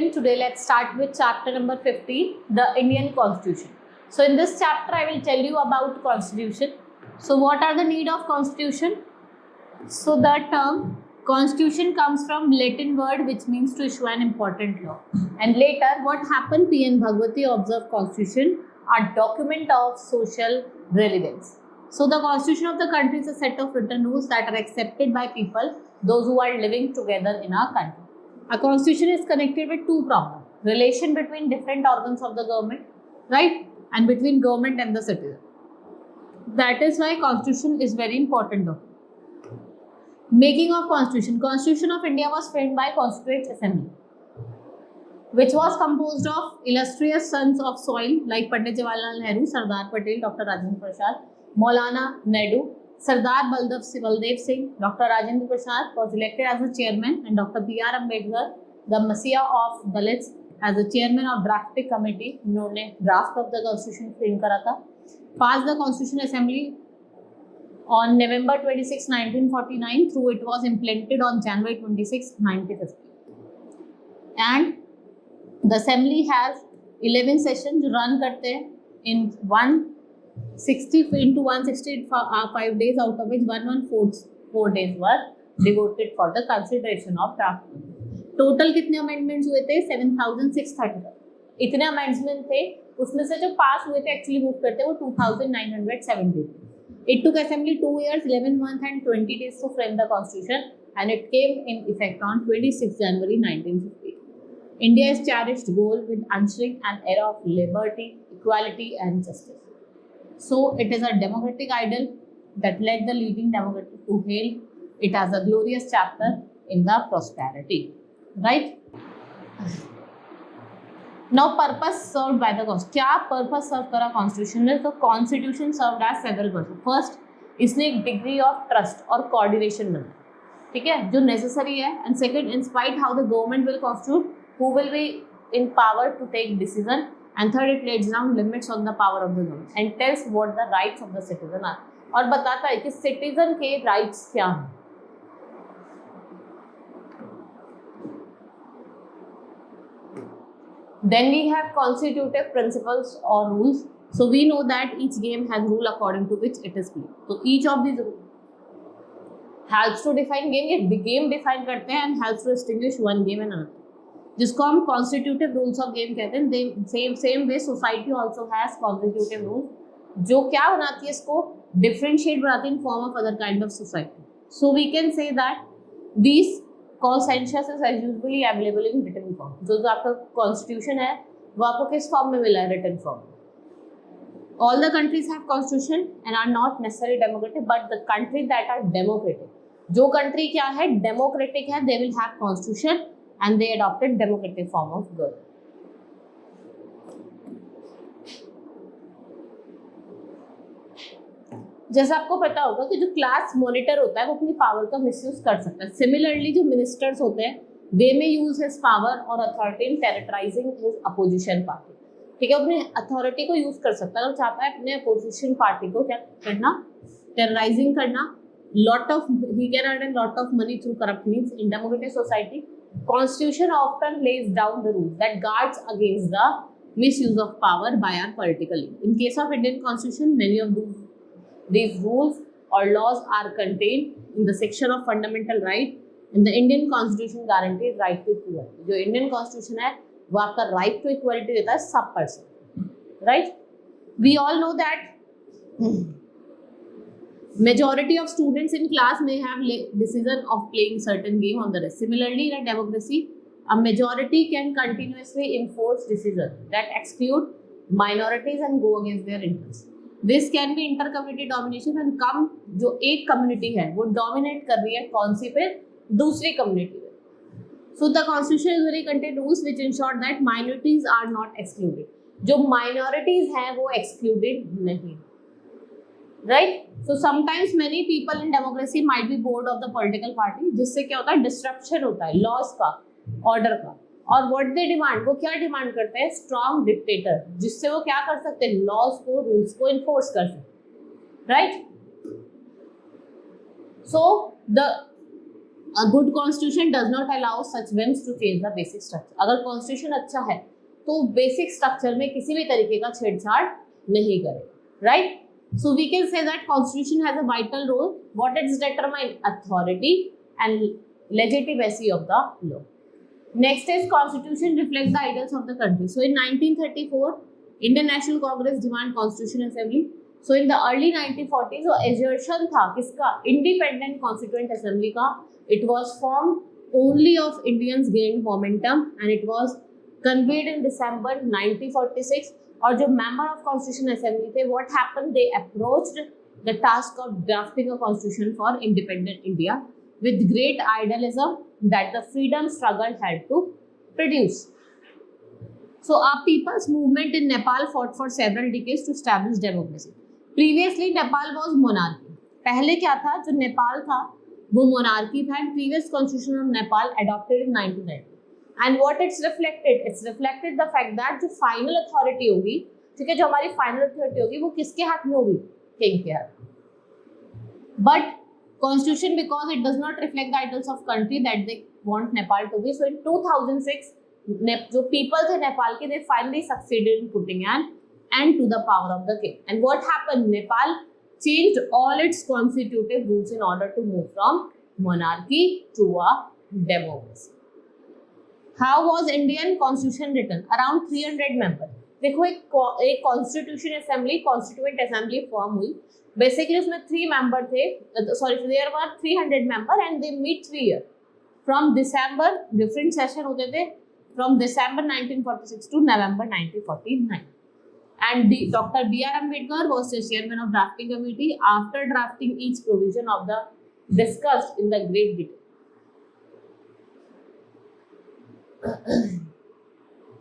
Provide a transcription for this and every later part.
Children, today let's start with chapter number 15, the Indian Constitution. So in this chapter, I will tell you about Constitution. So what are the need of Constitution? So the term Constitution comes from Latin word which means to issue an important law. And later, what happened? P.N. Bhagwati observed Constitution, a document of social relevance. So the Constitution of the country is a set of written rules that are accepted by people, those who are living together in our country. A constitution is connected with two problems: relation between different organs of the government, right, and between government and the citizen. That is why constitution is very important though. Making of constitution. Constitution of India was framed by Constituent Assembly, which was composed of illustrious sons of soil like Pandit Jawaharlal Nehru, Sardar Patel, Dr. Rajendra Prasad, Maulana Nehru, Sardar Baldev Singh, Dr. Rajendra Prasad was elected as the chairman, and Dr. B.R. Ambedkar, the Messiah of Dalits, as the chairman of drafting committee. इन्होंने draft of the constitution frame करा था. Passed the Constitution Assembly on November 26, 1949. Through it was implemented on January 26, 1950. And the Assembly has 11 sessions जो run करते हैं in 160 into 165 days, out of which 114 days were devoted for the consideration of draft. Total कितने amendments हुए थे? 7630. इतने amendment थे, उसमें से जो पास हुए थे एक्चुअली मूव करते वो 2970. It took Assembly 2 years, 11 months and 20 days to frame the Constitution, and it came in effect on 26 January 1950. India's cherished goal with ushering an era of liberty, equality and justice. So it is a democratic ideal that led the leading democracy to hail it as a glorious chapter in the prosperity. Right? Now, purpose served by the Constitution. क्या purpose serve करा Constitution ने? तो Constitution served as several purposes. First, इसने एक degree of trust और coordination बनाया, ठीक है, जो necessary है. And second, in spite how the government will constitute, who will be in power to take decision. And third, it lays down limits on the power of the government and tells what the rights of the citizen are. और बताता है कि citizen के rights क्या हैं. Then we have constitutive principles or rules. So we know that each game has rule according to which it is played. So each of these rules helps to define game. ये game define करते हैं and helps to distinguish one game and another, जिसको हम constitutive rules of game कहते हैं. Same way society also has constitutive rules, जो क्या बनाती है, इसको differentiate बनाती है in form of other kind of society. So we can say that these consensus is usually available in written form. जो आपका constitution है वो आपको किस form में मिला है? written form. All the countries have constitution and are not necessarily democratic, but the countries that are democratic, जो country क्या है democratic है, they will have constitution and they adopted democratic form of government. जैसे आपको पता होगा कि जो क्लास मॉनिटर होता है वो अपनी पावर का मिसयूज कर सकता है. सिमिलरली जो मिनिस्टर्स होते हैं they may use his power और authority in terrorizing his opposition party, ठीक है, अपने अथॉरिटी को यूज कर सकता है और चाहता है अपने अपोजिशन पार्टी को क्या करना? टेरराइजिंग करना. Lot of he can earn lot of money through corrupt means. In democratic society Constitution often lays down the rules that guards against the misuse of power by our political elite. In case of Indian Constitution, many of these rules or laws are contained in the section of fundamental right, and the Indian Constitution guarantees right to equality. जो Indian Constitution है वो आपका right to equality देता है सब person, right? We all know that majority of students in class may have decision of playing certain game on the rest. Similarly, in a democracy, a majority can continuously enforce decisions that exclude minorities and go against their interests. This can be inter-community domination and कम जो एक community है वो dominate कर रही है कौन सी पे? दूसरी community पे. So the constitution usually contain rules which ensure that minorities are not excluded. जो minorities हैं वो excluded नहीं. Right? So sometimes many people in democracy might be bored of the political party, जिससे क्या होता है? Disruption होता है laws का, order का. और what they demand, वो क्या डिमांड करते हैं? Strong dictator, जिससे वो क्या कर सकते हैं? Laws को, rules को enforce कर सकते हैं. Right? So the A good constitution does not allow such whims to change the basic structure. अगर constitution अच्छा है तो basic structure में किसी भी तरीके का छेड़छाड़ नहीं करेगा, right? So we can say that constitution has a vital role. What it determines authority and legitimacy of the law. Next is constitution reflects the ideals of the country. So in 1934, Indian National Congress demand constitution assembly. So in the early 1940s, वो assertion था किसका? Independent Constituent Assembly का. It was formed only of Indians gained momentum and it was convened in December 1946. और जो member of Constitution Assembly थे, what happened? They approached the task of drafting a constitution for independent India with great idealism that the freedom struggle had to produce. So our people's movement in Nepal fought for several decades to establish democracy. Previously Nepal was monarchy. पहले क्या था? जो नेपाल था वो monarchy था and previous constitution of Nepal adopted in 1990. And what it's reflected? It's reflected the fact that जो final authority होगी, ठीक है, जो हमारी final authority होगी वो किसके हाथ में होगी? King के हाथ. But constitution, because it does not reflect the ideals of country that they want Nepal to be. So in 2006, जो people थे नेपाल के, they finally succeeded in putting an end to the power of the king. And what happened? Nepal changed all its constitutive rules in order to move from monarchy to a democracy. How was Indian constitution written? Around 300 members. देखो एक constitution assembly, constituent assembly form हुई. Basically उसमें 3 member थे. Sorry, there were 300 member and they meet 3 years. From December, different session होते थे. From December 1946 to November 1949. And Dr. B.R. Ambedkar was the chairman of drafting committee after drafting each provision of the discussed in the great detail.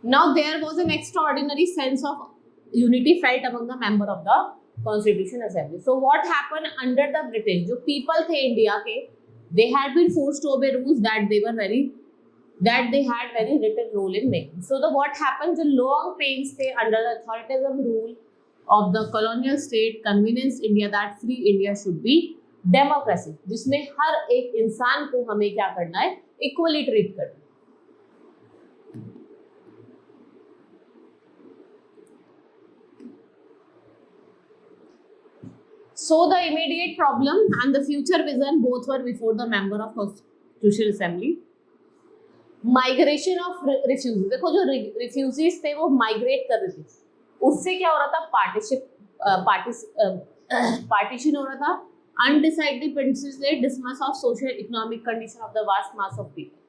Now there was an extraordinary sense of unity felt among the member of the Constitution Assembly. So what happened under the British? जो people थे India के, they had been forced to obey rules that they had very little role in making. So what happened? जो long pains थे under the authoritarian rule of the colonial state convinced India that free India should be democracy, जिसमें हर एक इंसान को हमें क्या करना है? Equally treat करना. So the immediate problem and the future vision both were before the member of Constitutional Assembly. Migration of refugees. देखो जो refugees थे वो migrate कर रहे थे, उससे क्या हो रहा था? partition हो रहा था. Undecided principles dismiss of social economic condition of the vast mass of people.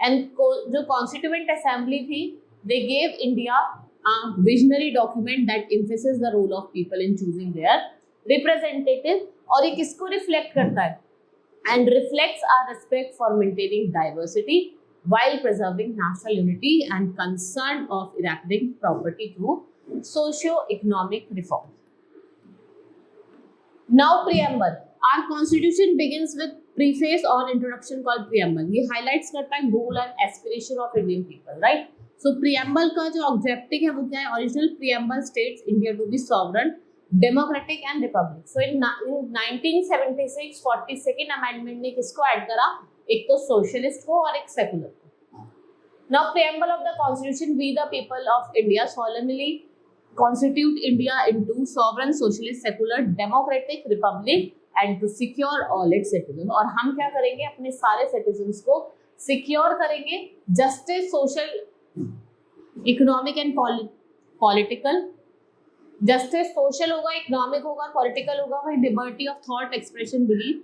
And जो Constituent Assembly थी, they gave India a visionary document that emphasizes the role of people in choosing their representative. और ये किसको reflect करता है? And reflects our respect for maintaining diversity while preserving national unity and concern of erecting property through socio-economic reform. Now preamble. Our constitution begins with preface or introduction called preamble. ये highlights करता है goal and aspiration of Indian people, right? So preamble का जो objective है वो क्या है? Original preamble states India to be sovereign, democratic and republic. So in 1976 42nd amendment ने किसको ऐड करा? एक तो socialist को और एक secular को. Now preamble of the constitution, we the people of India solemnly constitute India into sovereign, socialist, secular, democratic republic and to secure all its citizens. और हम क्या करेंगे? अपने सारे citizens को secure करेंगे. Justice, social, economic and political. Justice social होगा, economic होगा, पॉलिटिकल होगा, वही liberty of thought, expression, belief,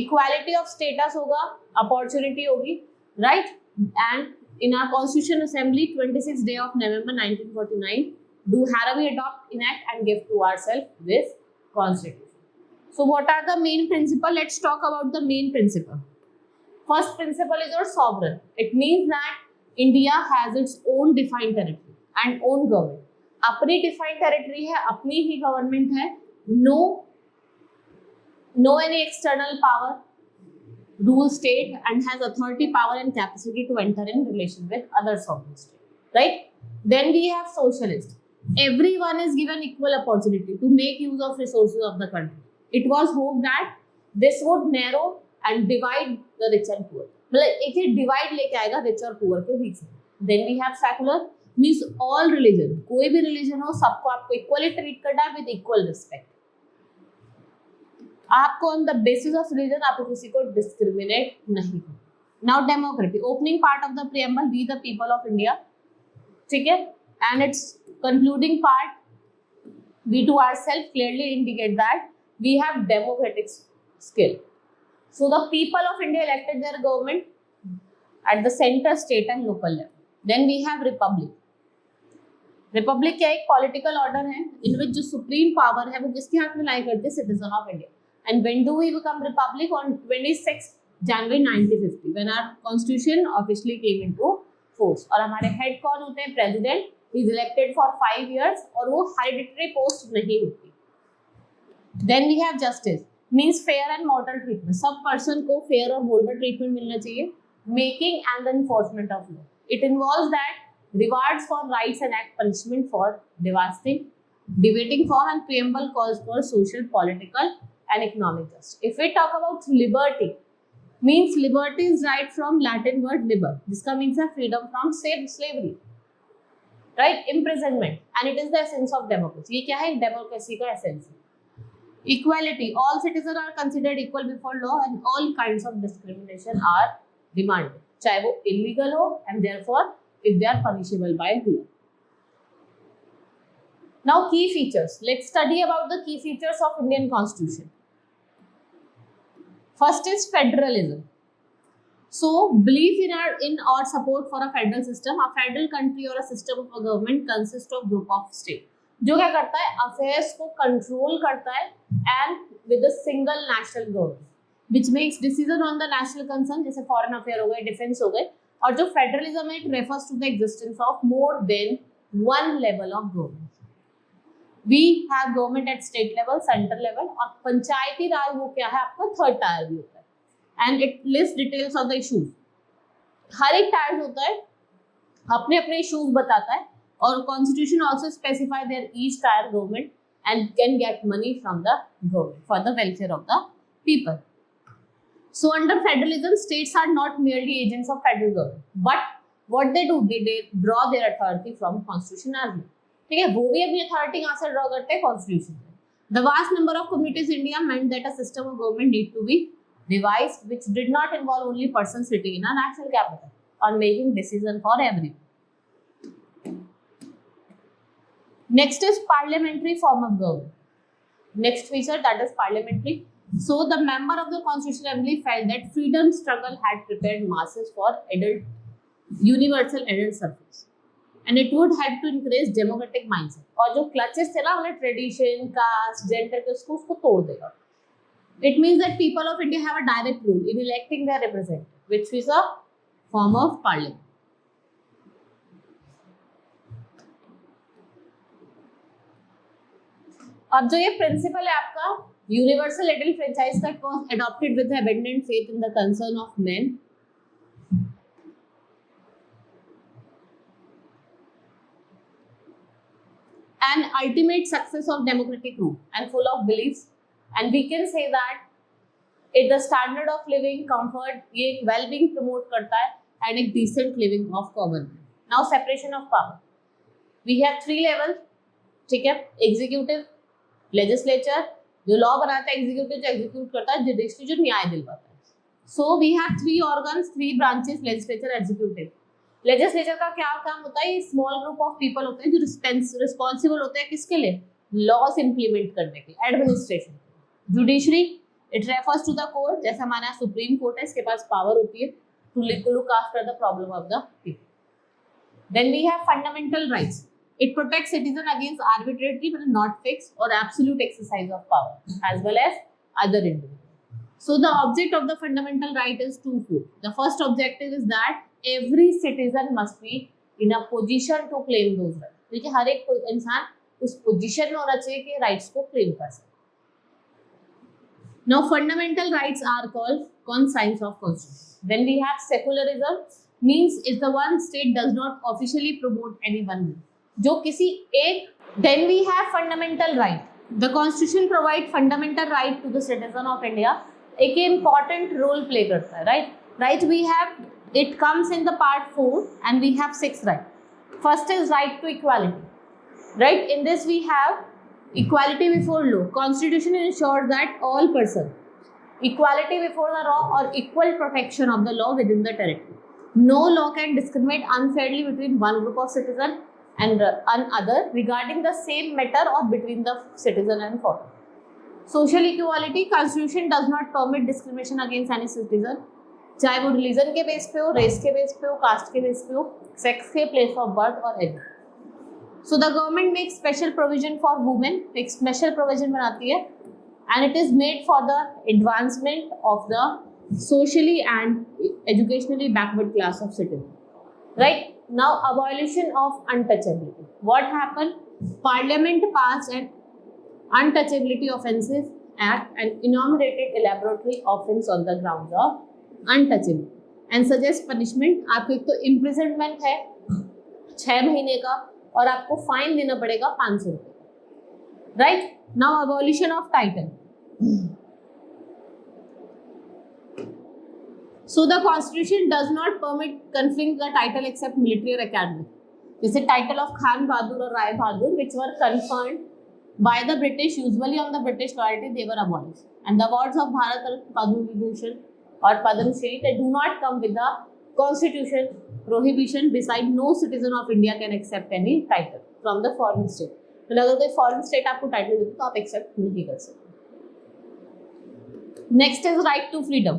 equality of status होगा, अपॉर्चुनिटी होगी, right? And in our constitution assembly 26 day of November 1949 do Harami adopt, enact and give to ourselves this constitution. So what are the main principle? Let's talk about the main principle. First principle is your sovereign. It means that India has its own defined territory and own government. अपनी defined territory है, अपनी ही government है. No any external power rule state and has authority, power and capacity to enter in relation with other sovereign state, right? Then we have socialist. Everyone is given equal opportunity to make use of resources of the country. It was hoped that this would narrow and divide the rich and poor. मतलब एक ही divide लेके आएगा rich और poor के बीच में. Then we have secular means all religion, कोई भी religion हो सबको आपको equally treat करना है with equal respect. आपको on the basis of religion आपको किसी को discriminate नहीं करना. Now democracy, opening part of the preamble, we the people of India, ठीक है, and its concluding part, we to ourselves clearly indicate that we have democratic skill. So the people of India elected their government at the center, state and local level. Then we have republic. Republic क्या एक political order है in which जो supreme power है वो किसके हाथ में लाई करती है? Citizen of India. And when do we become republic? On 26 January 1950 when our constitution officially came into force. और हमारे head कौन होते हैं? President is elected for 5 years और वो hereditary post नहीं होती. Then we have justice, means fair and moral treatment. सब person को fair और moral treatment मिलना चाहिए. Making and the enforcement of law. It involves that rewards for rights and act punishment for devastating, debating for and preamble calls for social, political and economic justice. If we talk about liberty, means liberty is right from Latin word liber, जिसका means है freedom from slavery, right? Imprisonment, and it is the essence of democracy. ये क्या है? Democracy का essence है. Equality, all citizens are considered equal before law and all kinds of discrimination are demanded, चाहे वो illegal हो and therefore if they are punishable by law. Now key features. Let's study about the key features of Indian Constitution. First is federalism. So belief in or support for a federal system. A federal country or a system of a government consists of group of state. जो क्या करता है? Affairs को control करता है and with a single national government, which makes decision on the national concern जैसे foreign affair हो गए, defense हो गए. और जो फेडरलिज्म है, it refers to the existence of more than one level of government. We have government at state level, central level, और पंचायती राज वो क्या है आपका थर्ड टायर भी होता है. And it lists details of the issues. हर एक टायर होता है अपने अपने इश्यूज बताता है और constitution also specify their each tier government and can get money from the government for the welfare of the people. So under federalism, states are not merely agents of federal government, but what they do, they draw their authority from constitution as well. ठीक है, वो भी अपनी authority कहाँ से draw करते हैं? Constitution से. The vast number of communities in India meant that a system of government need to be devised which did not involve only person sitting in a national capital or making decision for everyone. Next is parliamentary form of government. Next feature, that is parliamentary. So the member of the Constitutional Assembly felt that freedom struggle had prepared masses for universal adult service, and it would help to encourage democratic mindset. और जो clutches थे ना, उन्हें tradition, caste, gender के उसको तोड़ देगा. It means that people of India have a direct role in electing their representative, which is a form of parliament. अब जो ये प्रिंसिपल है आपका यूनिवर्सल एडल्ट फ्रेंचाइज का, it was adopted with abundant faith in the concern of men and ultimate success of democratic rule and full of beliefs, and we can say that it the standard of living, comfort, ये एक wellbeing promote करता है and एक decent living of common man. Now separation of power, we have 3 level, ठीक है, executive, legislature जो law बनाता है, एग्जीक्यूटिव जो एग्जीक्यूट करता है, जुडिशरी जो न्याय दिलवाता है. So we have 3 organs, 3 branches, legislature, executive. Legislature का क्या काम होता है? ये स्मॉल ग्रुप ऑफ पीपल होते हैं जो रिस्पॉन्सिबल होते हैं किसके लिए? लॉस इंप्लीमेंट करने के, administration. Judiciary, it refers to the court, जैसे हमारे यहाँ सुप्रीम कोर्ट है, इसके पास पावर होती है to look after the problem of the people. Then we have fundamental rights. It protects citizens against arbitrary but not fixed or absolute exercise of power, as well as other individuals. So the object of the fundamental right is twofold. The first objective is that every citizen must be in a position to claim those rights. देखिए हर एक इंसान उस position में होना चाहिए कि rights को claim कर सके. Now fundamental rights are called conscience of constitution. Then we have secularism, means if the one state does not officially promote any one will, जो किसी एक. Then we have fundamental right. The constitution provides fundamental right to the citizen of India एक important role play करता है, right? Right, we have, it comes in the part 4 and we have 6 right. First is right to equality, right? In this we have equality before law. Constitution ensures that all persons equality before the law or equal protection of the law within the territory. No law can discriminate unfairly between one group of citizens and another regarding the same matter or between the citizen and foreign. Social equality, constitution does not permit discrimination against any citizen, चाहे वो religion के base पे हो, race के base पे हो, cast के base पे हो, सेक्स के, प्लेस ऑफ बर्थ और any. So the government make special provision for women, एक स्पेशल प्रोविजन बनाती है and it is made for the advancement of the socially and educationally backward class of citizens. Right? Now, abolition of untouchability. What happened? Parliament passed an Untouchability Offences Act and enumerated elaborately offence on the grounds of untouchability and suggest punishment. आपको एक तो imprisonment है 6 महीने का और आपको fine देना पड़ेगा 500 रुपये. Right? Now, abolition of title. So the constitution does not permit conferring the title except military or academic. जैसे title of Khan Bahadur और Rai Bahadur, which were conferred by the British, usually on the British royalty, they were abolished. And the awards of Bharat Ratna, Padma Vibhushan or Padma Shri, they do not come with the constitution prohibition. Besides, no citizen of India can accept any title from the foreign state. तो अगर कोई foreign state आपको title देती तो आप accept नहीं कर सकते. Next is right to freedom.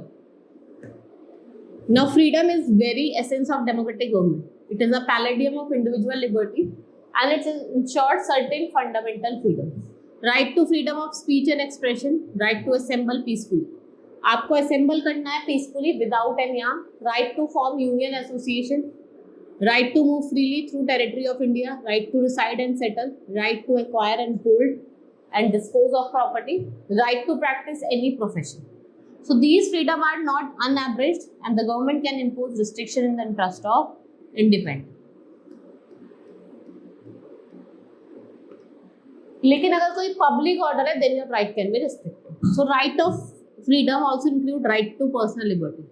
Now freedom is very essence of democratic government. It is a palladium of individual liberty and it ensures certain fundamental freedom. Right to freedom of speech and expression, right to assemble peacefully. आपको assemble करना है peacefully without any harm. Right to form union association, right to move freely through territory of India, right to reside and settle, right to acquire and hold and dispose of property, right to practice any profession. So these freedom are not unabridged and the government can impose restriction in the interest of independence. लेकिन अगर कोई public order है then your right can be restricted. So right of freedom also include right to personal liberty.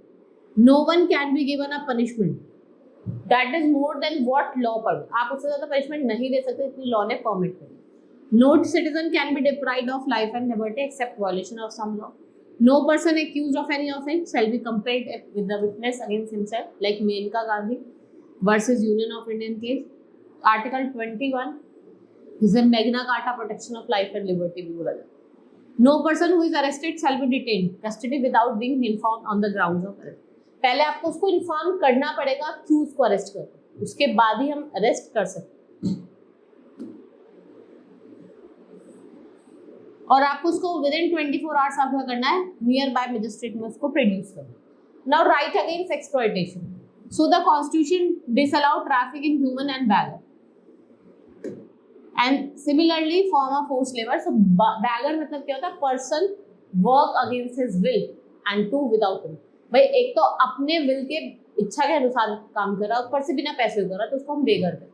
No one can be given a punishment that is more than what law permit. आप उससे ज़्यादा punishment नहीं दे सकते इतनी law ने permit करी. No citizen can be deprived of life and liberty except violation of some law. No person accused of any offence shall be compelled with the witness against himself, like Menka Gandhi versus Union of Indian case. Article 21 is a Magna Carta protection of life and liberty भी बोला जाता है. No person who is arrested shall be detained custody without being informed on the grounds of arrest. पहले आपको उसको inform करना पड़ेगा क्यों उसको अरेस्ट कर, उसके बाद ही हम अरेस्ट कर सकते हैं. और आपको उसको विद इन 24 आवर्स आपको करना है नियर बाय मजिस्ट्रेट में उसको प्रोड्यूस करना. Now right against exploitation. So the constitution disallow traffic in human and begar and similarly form of force labour. So begar मतलब क्या होता है? Person work against his will and to without will. भाई एक तो अपने विल के इच्छा के अनुसार काम कर रहा है, ऊपर से बिना पैसे कर रहा है, तो उसको हम बेगर करते हैं.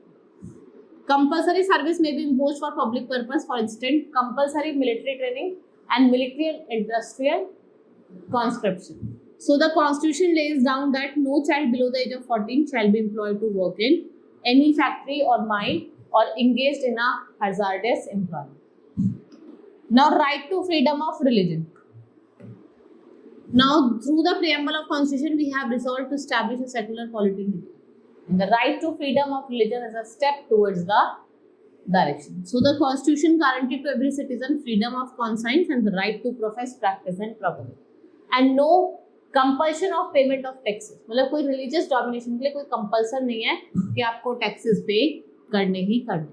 कंपल्सरी सर्विस में भी impose for public purpose, for instant compulsory military training and military and industrial conscription. So the constitution lays down that no child below the age of 14 shall be employed to work in any factory or mine or engaged in a hazardous employment. Now right to freedom of religion. Now, through the preamble of Constitution, we have resolved to establish a secular polity in India. And the right to freedom of religion is a step towards the direction. So, the Constitution guaranteed to every citizen freedom of conscience and the right to profess, practice and propagate. And no compulsion of payment of taxes. मतलब कोई religious domination के लिए कोई compulsion नहीं है कि आपको taxes pay करने ही करने.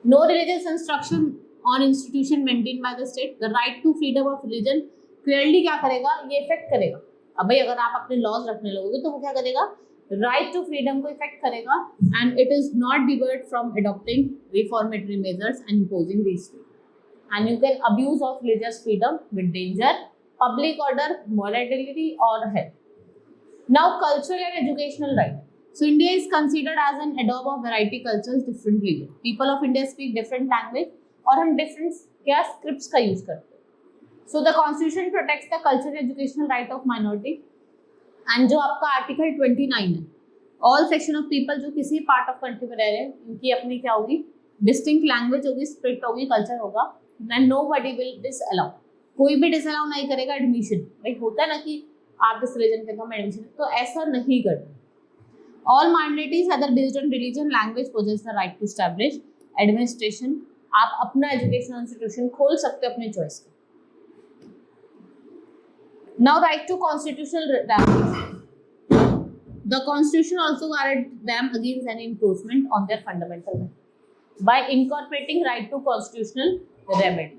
No religious instruction on institution maintained by the state. The right to freedom of religion clearly क्या करेगा? ये इफेक्ट करेगा. अब भाई अगर आप अपने लॉज रखने लगोगे तो वो क्या करेगा? राइट टू फ्रीडम को इफेक्ट करेगा and it is not debarred from adopting reformatory measures and imposing these and you can abuse of religious freedom with danger public order, morality और health. Now cultural and educational right. So India is considered as an adobe of variety cultures, different regions. People of India speak different language और हम different क्या scripts का use करते हैं. सो the constitution protects the cultural educational right of minority and जो आपका article 29 है, all section of people जो किसी पार्ट ऑफ कंट्री में रह रहे हैं उनकी अपनी क्या होगी, डिस्टिंक्ट लैंग्वेज होगी, स्क्रिप्ट होगी, कल्चर होगा, एंड नोबडी विल डिसअलाउ, कोई भी डिसअलाउ नहीं करेगा एडमिशन। भाई होता है ना कि आप दिस रिलीजन के हम एडमिशन, तो ऐसा नहीं करना। All minorities other based on religion language poses the right to establish administration, आप अपना एजुकेशनल इंस्टीट्यूशन खोल सकते हो अपने चॉइस का। Now right to constitutional remedies, the constitution also guarantees them against any encroachment on their fundamental rights by incorporating right to constitutional remedy.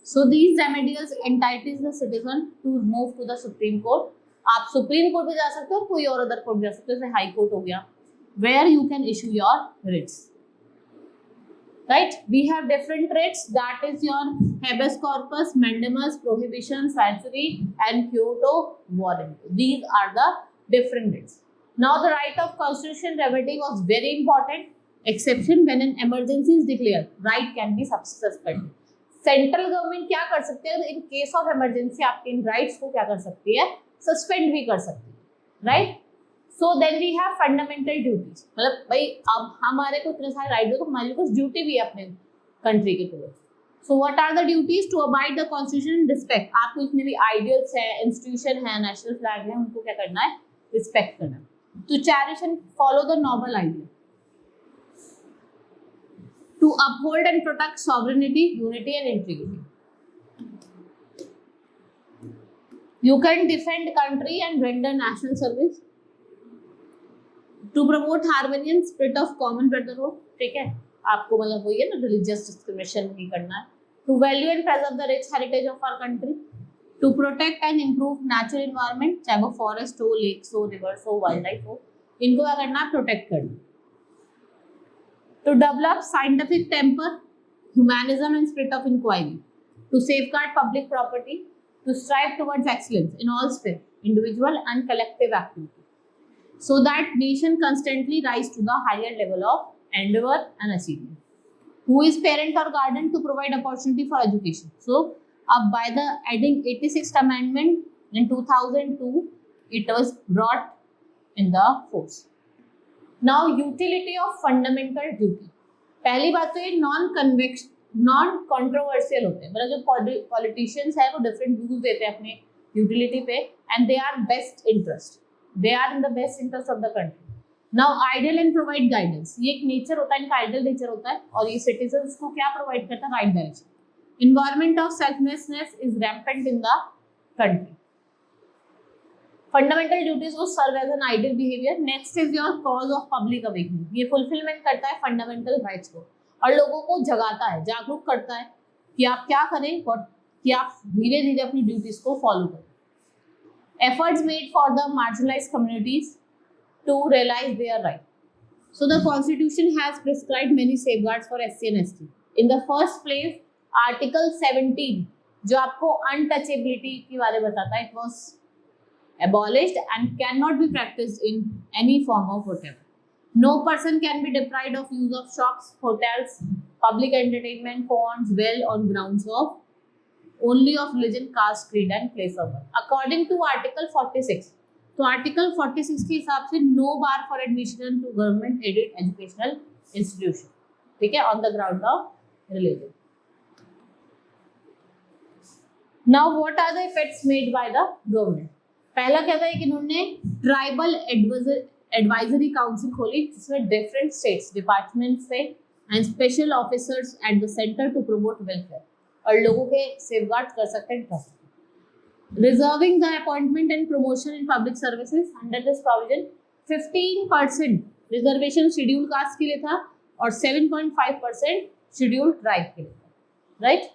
So these remedies entitles the citizen to move to the Supreme Court. आप supreme court भी जा सकते हो, कोई और other court भी जा सकते हो, जैसे हाई कोर्ट हो गया, where you can issue your writs. Right? We have different writs, that is your habeas corpus, mandamus, prohibition, certiorari, and quoto warranto. These are the different writs. Now the right of constitutional remedy was very important. Exception when an emergency is declared, right can be suspended. Central government क्या कर सकते हैं, इन case of emergency आपके इन rights को क्या कर सकती है, सस्पेंड भी कर सकती है, right. So then we have fundamental duties, मतलब भाई अब हमारे को इतने सारे राइट हो तो हमारे कुछ ड्यूटी भी है अपने कंट्री के towards. So what are the duties, to abide the constitution, respect, आपको इतने भी आइडियल्स है, इंस्टीट्यूशन है, नेशनल फ्लैग है, उनको क्या करना है, रिस्पेक्ट करना है। To cherish and follow the noble idea, to uphold and protect sovereignty, unity and integrity. You can defend country and render national service. To promote harmony and spirit of common brotherhood, ठीक है, आपको मतलब वही है ना, religious discrimination नहीं करना है. To value and preserve the rich heritage of our country. To protect and improve natural environment, चाहे वो forest हो, lakes हो, rivers हो, wildlife हो, इनको क्या करना है, protect करना. To develop scientific temper, humanism and spirit of inquiry, to safeguard public property, to strive towards excellence in all spheres, individual and collective activity, so that nation constantly rise to the higher level of endeavor and achievement. Who is parent or guardian, to provide opportunity for education. So, by the adding 86th amendment in 2002, it was brought in the force. Now utility of fundamental duty, पहली बात तो ये non controversial होते हैं, मतलब जो politicians है वो डिफरेंट व्यूज देते हैं अपने यूटिलिटी पे, and they are best interest, they are in the best interest of the country. Now ideal and provide guidance, ये एक नेचर होता है, इनका आइडियल नेचर होता है, और ये सिटीजन्स को क्या प्रोवाइड करता है, right direction. Environment of selflessness is rampant in the country. Fundamental duties को serve as an ideal behaviour. Next is your cause of public awakening, ये फुलफिलमेंट करता है फंडामेंटल राइट्स को और लोगों को जगाता है, जागरूक करता है कि आप क्या करें और कि आप धीरे धीरे अपनी ड्यूटीज को फॉलो करें. Efforts made for the marginalised communities to realise their right. So the constitution has prescribed many safeguards for SC and ST. In the first place article 17 जो आपको अनटचेबिलिटी के बारे में बताता है, it was abolished and cannot be practiced in any form of whatever. No person can be deprived of use of shops, hotels, public entertainment, ponds, well on grounds of only of religion, caste, creed and place of birth. According to Article 46, तो Article 46 के हिसाब से no bar for admission to government aided educational institution, ठीक है, on the ground of religion. Now what are the effects made by the government? पहला क्या था कि इन्होंने ट्राइबल एडवाइजरी काउंसिल खोली जिसमें डिफरेंट स्टेट्स डिपार्टमेंट्स थे and special officers at the centre to promote welfare, और लोगों के सेफगार्ड कर सकते हैं trust. Reserving the appointment and promotion in public services. Under this provision 15% reservation schedule caste के लिए था और 7.5% शेड्यूल ट्राइब के लिए था, right.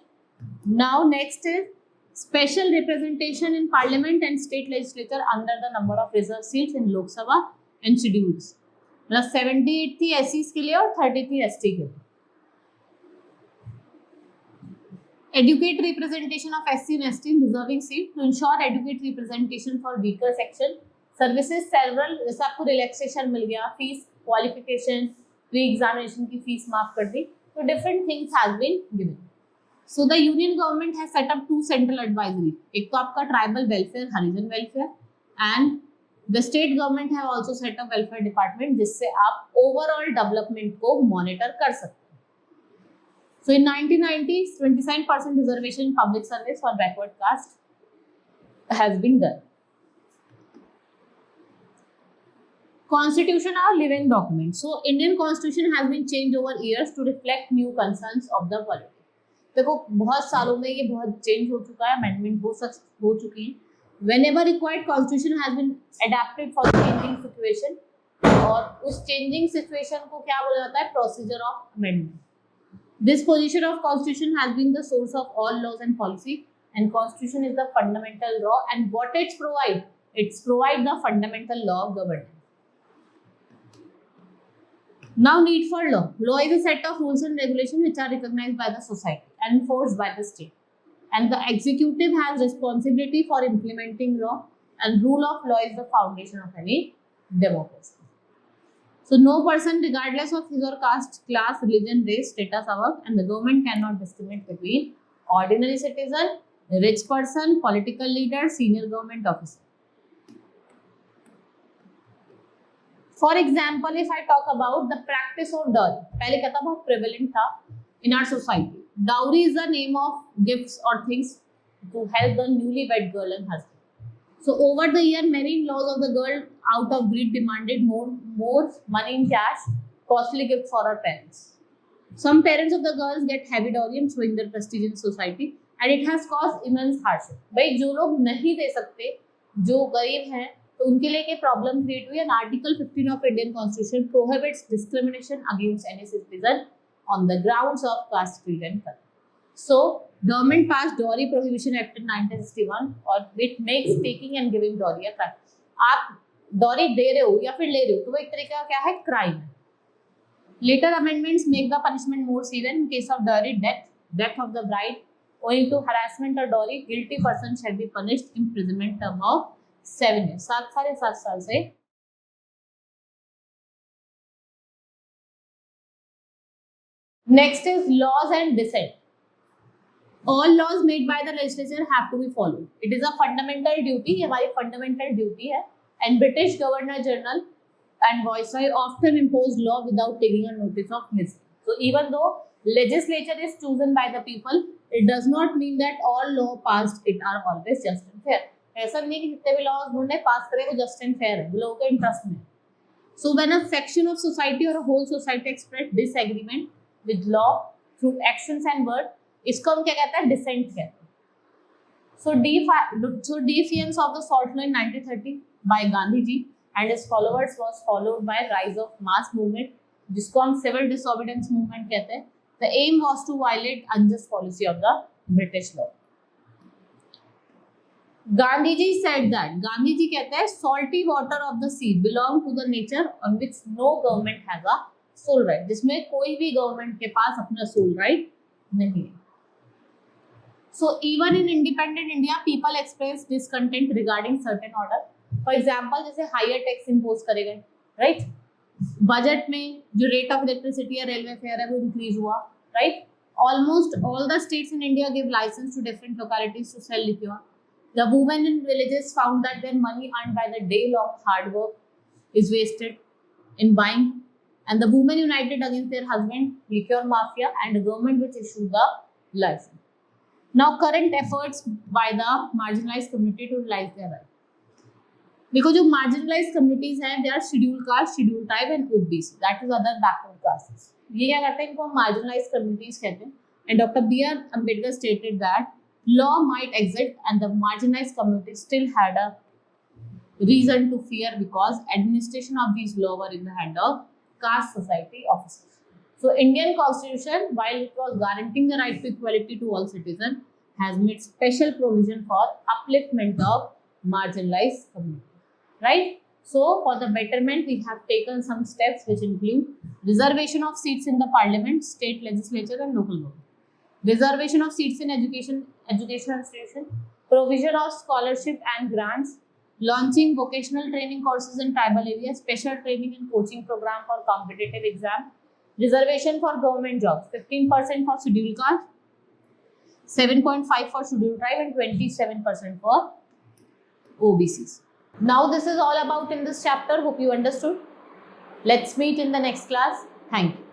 Now next is special representation in parliament and state legislature under the number of reserved seats in Lok Sabha and schedules. मतलब 78 थी SCs के लिए और 30 थी ST के लिए. Adequate representation of SC and ST in reserving seat to ensure adequate representation for weaker section. Services several, जैसे आपको relaxation मिल गया, fees, qualification, pre-examination की fees माफ कर दी, तो different things has been given. So the union government has set up 2 central advisory. एक तो आपका tribal welfare, Harijan welfare, and the state government have also set up welfare department जिससे आप overall development को monitor कर सकते हैं. So in 1990, 27% reservation in public service for backward caste has been done. Constitution or living document. So Indian Constitution has been changed over years to reflect new concerns of the polity. देखो बहुत सालों में ये बहुत change हो चुका है, amendment हो चुकी है. Whenever required, Constitution has been adapted for the changing situation. और उस changing situation को क्या बोला जाता है? Procedure of amendment. This position of Constitution has been the source of all laws and policy, and Constitution is the fundamental law. And what it provide the fundamental law of government. Now, need for law. Law is a set of rules and regulations which are recognized by the society and enforced by the state. And the executive has responsibility for implementing law, and rule of law is the foundation of any democracy. So, no person, regardless of his or caste, class, religion, race, status, or work, and the government cannot discriminate between ordinary citizen, rich person, political leader, senior government officer. For example, if I talk about the practice of dowry, पहले क्या था, बहुत prevalent था in our society. Dowry is the name of gifts or things to help the newlywed girl and husband. So over the year, many in-laws of the girl, out of greed, demanded more money in cash, costly gift for her parents. Some parents of the girls get heavy dowry and showing their prestige in society, and it has caused immense hardship. भाई जो लोग नहीं दे सकते, जो गरीब हैं, तो उनके लिए एक प्रॉब्लम क्रिएट हुई. And article 15 of Indian constitution prohibits discrimination against any citizen on the grounds of caste, creed and colour. So government pass dowry prohibition act in 1961 और it makes taking and giving dowry a crime. आप dowry दे रहे हो या फिर ले रहे हो तो वो एक तरीके का क्या है, क्राइम है. Later amendments make the punishment more severe. In case of dowry, death of the bride owing to harassment or dowry, guilty person shall be punished imprisonment term of 7 years. 7 साल से. Next is laws and dissent. All laws made by the legislature have to be followed. It is a fundamental duty. ये हमारी fundamental duty है. And British Governor General and Viceroy often impose law without taking a notice of mistake. So even though legislature is chosen by the people, it does not mean that all law passed it are always just and fair. ऐसा नहीं कि जितने भी laws उन्होंने पास करे वो just and fair है, लोगों के इंटरेस्ट में. So when a section of society और whole society express disagreement with law through actions and word, इसको हम क्या कहते हैं, डिसेंट कहते हैं. So defiance of the salt law in 1930 by Gandhi ji and his followers was followed by rise of mass movement, जिसको हम सिविल डिसोबीडियंस मूवमेंट कहते हैं. The aim was to violate unjust policy of the British law. Gandhi ji said that, Gandhi ji कहते हैं salty water of the sea belong to the nature on which no government has a sole right. जिसमें कोई भी government के पास अपना sole right नहीं है. So even in independent India, people express discontent regarding certain order. For example, जैसे higher tax impose करे गए, right? बजट में जो rate of electricity या railway fare है वो increase हुआ, right? Almost all the states in India give license to different localities to sell liquor. The women in villages found that their money earned by the day of hard work is wasted in buying, and the women united against their husband, liquor mafia, and the government which issued the license. Now, current efforts by the marginalized community to realize their right. Because जो marginalized communities हैं, they are scheduled caste, scheduled tribe, and OBC. That is other backward castes. ये क्या करते हैं, इनको marginalized communities कहते हैं. And Dr. B.R. Ambedkar stated that law might exist and the marginalized community still had a reason to fear because administration of these laws were in the hand of caste society officers. So Indian Constitution, while it was guaranteeing the right to equality to all citizens, has made special provision for upliftment of marginalized community. Right? So for the betterment, we have taken some steps which include reservation of seats in the parliament, state legislature and local government. Reservation of seats in educational institution, provision of scholarship and grants, launching vocational training courses in tribal areas, special training and coaching program for competitive exam, reservation for government jobs, 15% for scheduled caste, 7.5 for scheduled tribe and 27% for OBCs. Now this is all about in this chapter. Hope you understood. Let's meet in the next class. Thank you.